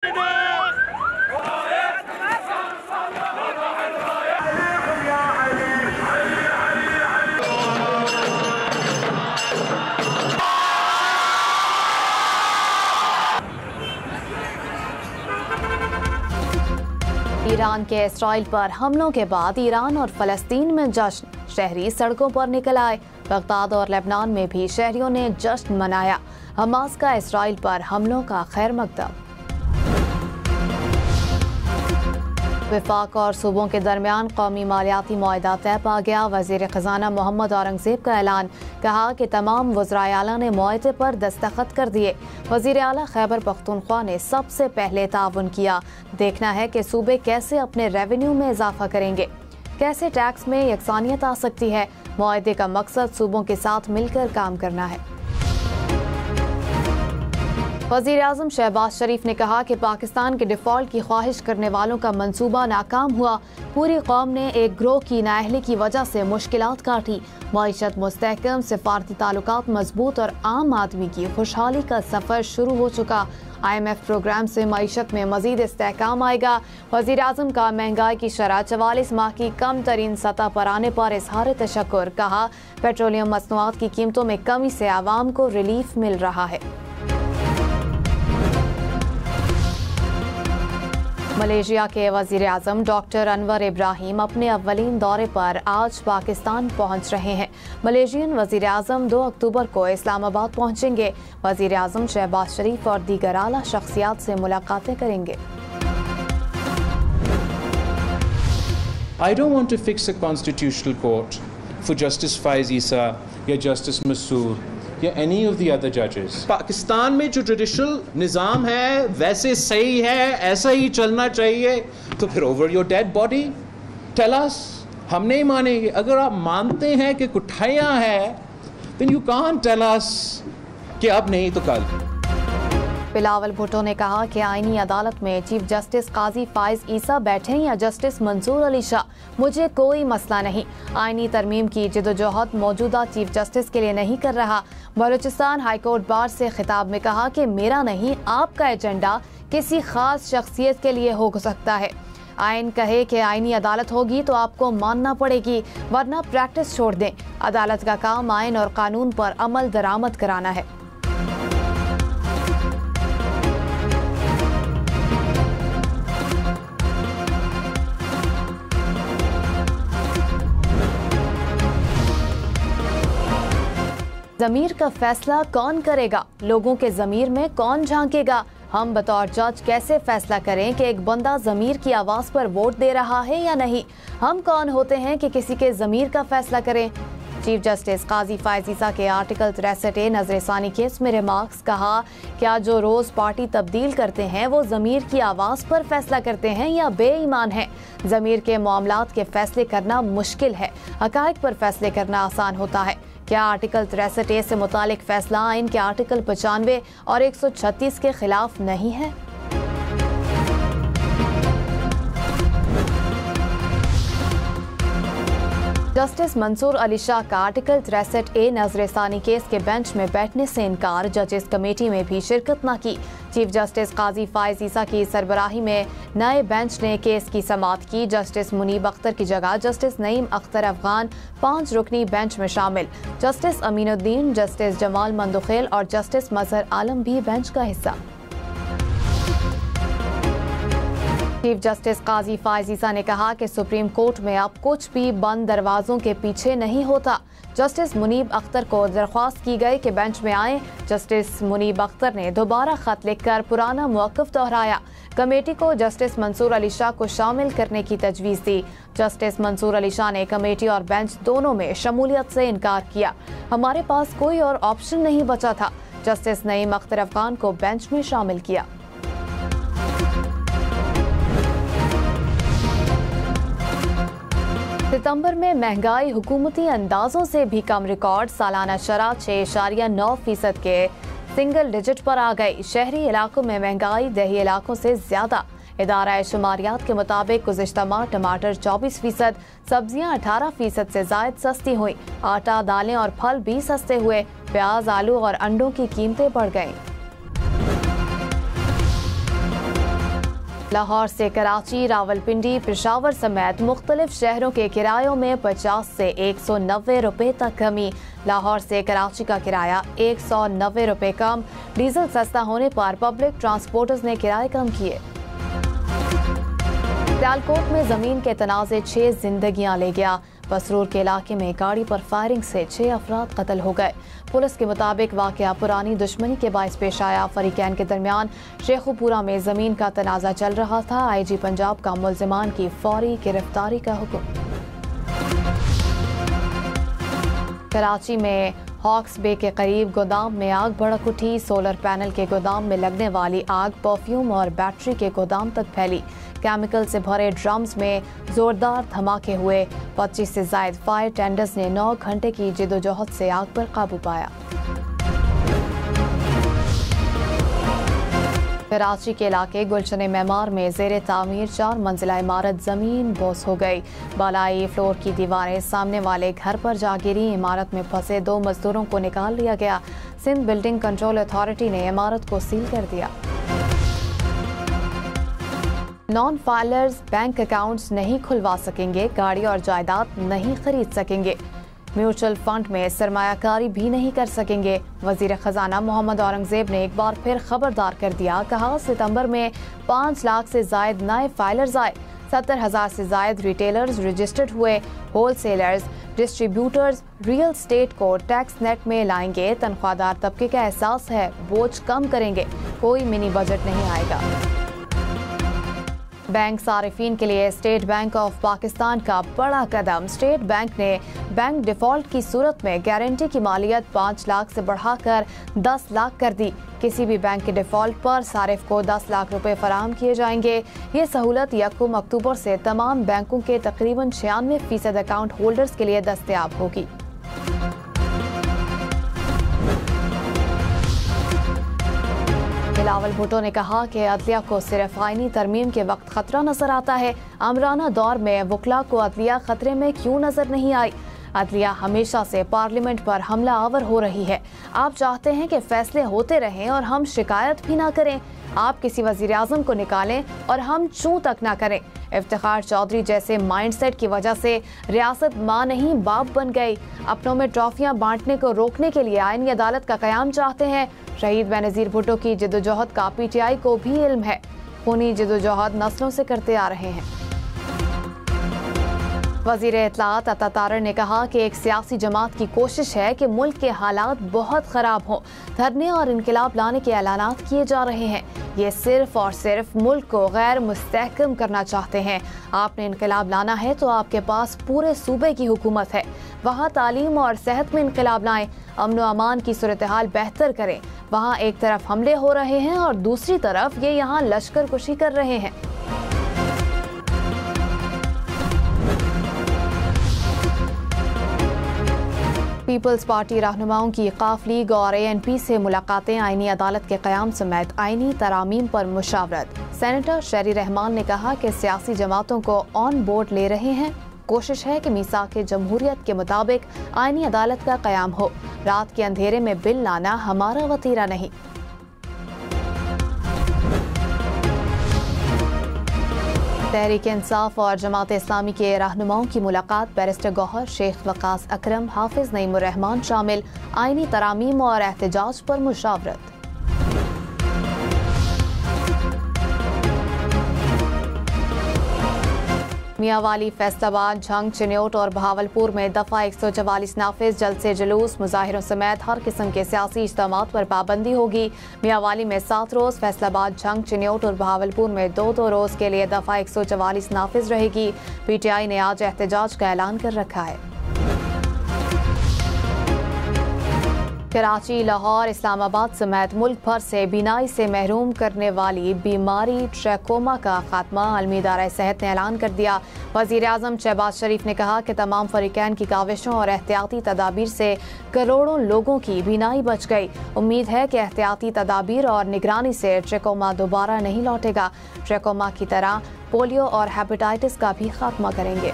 Iran के Israel पर हमलों के बाद ईरान और फलस्तीन में जश्न, शहरी सड़कों पर निकल आए। बगदाद और लेबनान में भी शहरियों ने जश्न मनाया। हमास का इसराइल पर हमलों का खैर मकदम। विफाक और सूबों के दरमियान कौमी मालियाती मुआहदा तय पा गया। वजीर खजाना मोहम्मद औरंगजेब का ऐलान, कहा कि तमाम वज़राए आला ने मुआहदे पर दस्तखत कर दिए। वजीर आला खैबर पख्तूनख्वा ने सबसे पहले ताउन किया। देखना है कि सूबे कैसे अपने रेवेन्यू में इजाफा करेंगे, कैसे टैक्स में यकसानियत आ सकती है। मुआहदे का मकसद सूबों के साथ मिलकर काम करना है। वज़ीर आज़म शहबाज शरीफ ने कहा कि पाकिस्तान के डिफ़ॉल्ट की ख्वाहिश करने वालों का मंसूबा नाकाम हुआ। पूरी कौम ने एक ग्रोह की नाअहली की वजह से मुश्किलात काटी। मईशत मुस्तहकम, सिफारती ताल्लुकात मजबूत और आम आदमी की खुशहाली का सफ़र शुरू हो चुका। IMF प्रोग्राम से मईशत में मजीद इस्तेहकाम आएगा। वज़ीर आज़म का महंगाई की शरह 44 माह की कम तरीन सतह पर आने पर इजहार तशक्कुर। कहा, पेट्रोलियम मसनूआत की कीमतों में कमी से आवाम को रिलीफ मिल रहा है। मलेशिया के वज़ीर आज़म डॉक्टर अनवर इब्राहिम अपने अव्वलीन दौरे पर आज पाकिस्तान पहुंच रहे हैं। मलेशियन वज़ीर आज़म 2 अक्टूबर को इस्लामाबाद पहुंचेंगे। वज़ीर आज़म शहबाज शरीफ और दीगर आला शख्सियात से मुलाकातें करेंगे। I don't want to fix a constitutional court for Justice Faiz Issa या Justice Masood या any of the other judges. Pakistan में जो जुडिशल निज़ाम है वैसे सही है, ऐसा ही चलना चाहिए। तो फिर over your dead body tell us, हम नहीं मानेंगे। अगर आप मानते हैं कि कुठाइयाँ है, then you can't tell us कि अब नहीं तो कल। बिलावल भुट्टो ने कहा कि आईनी अदालत में चीफ जस्टिस काजी फाइज ईसा बैठे या जस्टिस मंसूर अली शाह, मुझे कोई मसला नहीं। आईनी तरमीम की जिदोजहद मौजूदा चीफ जस्टिस के लिए नहीं कर रहा। बलूचिस्तान हाईकोर्ट बार से खिताब में कहा कि मेरा नहीं, आपका एजेंडा किसी खास शख्सियत के लिए हो सकता है। आइन कहे कि आईनी अदालत होगी तो आपको मानना पड़ेगी, वरना प्रैक्टिस छोड़ दें। अदालत का काम आइन और कानून पर अमल दरामद कराना है। ज़मीर का फैसला कौन करेगा? लोगों के ज़मीर में कौन झांकेगा? हम बतौर जज कैसे फैसला करें कि एक बंदा ज़मीर की आवाज़ पर वोट दे रहा है या नहीं? हम कौन होते हैं कि किसी के ज़मीर का फैसला करें? चीफ जस्टिस काजी फाइज ईसा के आर्टिकल 63 नजरसानी केस में रिमार्क्स, कहा, क्या जो रोज़ पार्टी तब्दील करते हैं वो ज़मीर की आवाज़ पर फैसला करते हैं या बेईमान हैं? ज़मीर के मामलात के फैसले करना मुश्किल है, हक़ाइक़ पर फैसले करना आसान होता है। क्या आर्टिकल 63 से मुतालिक फैसला आइन के आर्टिकल 95 और 136 के खिलाफ नहीं है? जस्टिस मंसूर अली शाह का आर्टिकल 63A नजरसानी केस के बेंच में बैठने से इनकार। जजेस कमेटी में भी शिरकत न की। चीफ जस्टिस काजी फाइज ईसा की सरबराही में नए बेंच ने केस की समाअत की। जस्टिस मुनीब अख्तर की जगह जस्टिस नईम अख्तर अफगान 5 रुकनी बेंच में शामिल। जस्टिस अमीनुद्दीन, जस्टिस जमाल मंदुखेल और जस्टिस मजहर आलम भी बेंच का हिस्सा। चीफ जस्टिस काजी फाइज ईसा ने कहा कि सुप्रीम कोर्ट में अब कुछ भी बंद दरवाजों के पीछे नहीं होता। जस्टिस मुनीब अख्तर को दरख्वास्त की गई कि बेंच में आए। जस्टिस मुनीब अख्तर ने दोबारा खत लिखकर पुराना मौक़िफ़ दोहराया। कमेटी को जस्टिस मंसूर अली शाह को शामिल करने की तजवीज़ दी। जस्टिस मंसूर अली शाह ने कमेटी और बेंच दोनों में शमूलियत से इनकार किया। हमारे पास कोई और ऑप्शन नहीं बचा था। जस्टिस नईम अख्तर अफगान को बेंच में शामिल किया। सितंबर में महंगाई हुकूमती अंदाजों से भी कम रिकॉर्ड। सालाना शरह 6.9% के सिंगल डिजिट पर आ गई। शहरी इलाकों में महंगाई देही इलाकों से ज्यादा। इदारा शुमारियात के मुताबिक गुज़िश्ता माह टमाटर 24%, सब्जियां 18% से जायद सस्ती हुई। आटा, दालें और फल भी सस्ते हुए। प्याज, आलू और अंडों की कीमतें बढ़ गईं। लाहौर से कराची, रावलपिंडी, पेशावर समेत मुख्तलिफ शहरों के किरायों में 50 से 190 रुपए तक कमी। लाहौर से कराची का किराया 190 रुपए कम। डीजल सस्ता होने पर पब्लिक ट्रांसपोर्टर्स ने किराए कम किए। सियालकोट में जमीन के तनाज़े 6 जिंदगियां ले गया। बसरूर के इलाके में गाड़ी पर फायरिंग से 6 अफराद कत्ल हो गए। पुलिस के मुताबिक वाकया पुरानी दुश्मनी के बायस पेश आया। फरीकैन के दरमियान शेखुपुरा में जमीन का तनाज़ा चल रहा था। IG पंजाब का मुल्जिमान की फौरी गिरफ्तारी का हुक्म। कराची में हॉक्स बे के करीब गोदाम में आग भड़क उठी। सोलर पैनल के गोदाम में लगने वाली आग परफ्यूम और बैटरी के गोदाम तक फैली। केमिकल से भरे ड्रम्स में जोरदार धमाके हुए। 25 से ज्यादा फायर टेंडर्स ने 9 घंटे की जिद्दोजहद से आग पर काबू पाया। कराची के इलाके गुलशन मेमार में जेर तामीर 4 मंजिला इमारत जमीन बोस हो गई। बालाई फ्लोर की दीवारें सामने वाले घर पर जा गिरी। इमारत में फंसे 2 मजदूरों को निकाल लिया गया। सिंध बिल्डिंग कंट्रोल अथॉरिटी ने इमारत को सील कर दिया। नॉन फाइलर्स बैंक अकाउंट्स नहीं खुलवा सकेंगे, गाड़ी और जायदाद नहीं खरीद सकेंगे, म्यूचुअल फंड में सरमायाकारी भी नहीं कर सकेंगे। वजीर खजाना मोहम्मद औरंगजेब ने एक बार फिर खबरदार कर दिया। कहा सितंबर में 5 लाख से जायद नए फाइलर्स आए। 70,000 से जायद रिटेलर्स रजिस्टर्ड हुए। होलसेलर्स, डिस्ट्रीब्यूटर्स रियल स्टेट को टैक्स नेट में लाएंगे। तनख्वाहदार तबके का एहसास है, बोझ कम करेंगे। कोई मिनी बजट नहीं आएगा। बैंक सारिफीन के लिए स्टेट बैंक ऑफ पाकिस्तान का बड़ा कदम। स्टेट बैंक ने बैंक डिफॉल्ट की सूरत में गारंटी की मालियत 5 लाख से बढ़ाकर 10 लाख कर दी। किसी भी बैंक के डिफॉल्ट पर सारिफ को 10 लाख रुपए फराहम किए जाएंगे। ये सहूलत 1 अक्टूबर से तमाम बैंकों के तकरीबन 96% अकाउंट होल्डर्स के लिए दस्तयाब होगी। बिलावल भुट्टो ने कहा कि अदलिया को सिर्फ आईनी तरमीम के वक्त खतरा नजर आता है। आमराना दौर में वकला को अदलिया खतरे में क्यों नजर नहीं आई? अदलिया हमेशा से पार्लियामेंट पर हमला आवर हो रही है। आप चाहते हैं कि फैसले होते रहें और हम शिकायत भी ना करें। आप किसी वजीर आजम को निकालें और हम चूं तक ना करें। इफ्तिखार चौधरी जैसे माइंडसेट की वजह से रियासत मां नहीं बाप बन गई। अपनों में ट्रॉफियां बांटने को रोकने के लिए आईनी अदालत का कयाम चाहते हैं। शहीद बेनजीर भुट्टो की जिद्दोजहद का PTI को भी इल्म है। खूनी जिद्दोजहद नस्लों से करते आ रहे हैं। वजीर इत्तलात अता तारर ने कहा कि एक सियासी जमात की कोशिश है कि मुल्क के हालात बहुत खराब हों। धरने और इनकलाब लाने के ऐलानात किए जा रहे हैं। ये सिर्फ और सिर्फ मुल्क को गैर मुस्तहकम करना चाहते हैं। आपने इनकलाब लाना है तो आपके पास पूरे सूबे की हुकूमत है। वहाँ तालीम और सेहत में इनकलाब लाएं। अमन व अमान की सूरत हाल बेहतर करें। वहाँ एक तरफ हमले हो रहे हैं और दूसरी तरफ ये यहाँ लश्कर कुशी कर रहे हैं। पीपल्स पार्टी रहनुमाओं की काफ लीग और ANP से मुलाकातें। आईनी अदालत के क़याम समेत आईनी तरामीम पर मुशावरत। सेनेटर शहरी रहमान ने कहा कि सियासी जमातों को ऑन बोर्ड ले रहे हैं। कोशिश है कि मीसाक जमहूरियत के मुताबिक आईनी अदालत का क़याम हो। रात के अंधेरे में बिल लाना हमारा वतीरा नहीं। तहरीक इंसाफ और जमात इस्लामी के रहनुमाओं की मुलाकात। बैरिस्टर गौहर, शेख वकास अकरम, हाफिज नईमुर रहमान शामिल। आईनी तरामीम और एहतजाज पर मुशावरत। मियांवाली, फैसलाबाद, झंग, चिन्योट और बहावलपुर में दफा 144 नाफिज। जलसे, जुलूस, मुजाहिरों समेत हर किस्म के सियासी इज्तिमात पर पाबंदी होगी। मियांवाली में 7 रोज, फैसलाबाद, झंग, चिन्योट और बहावलपुर में 2-2 रोज के लिए दफा 144 नाफिज रहेगी। PTI ने आज एहतजाज का ऐलान कर रखा है। कराची, लाहौर, इस्लामाबाद समेत मुल्क भर से बीनाई से महरूम करने वाली बीमारी ट्रैकोमा का खात्मा। आलमी इदारा सेहत ने ऐलान कर दिया। वजीर आजम शहबाज शरीफ ने कहा कि तमाम फरीकैन की काविशों और एहतियाती तदाबीर से करोड़ों लोगों की बीनाई बच गई। उम्मीद है कि एहतियाती तदाबीर और निगरानी से ट्रैकोमा दोबारा नहीं लौटेगा। ट्रैकोमा की तरह पोलियो और हेपेटाइटिस का भी खात्मा करेंगे।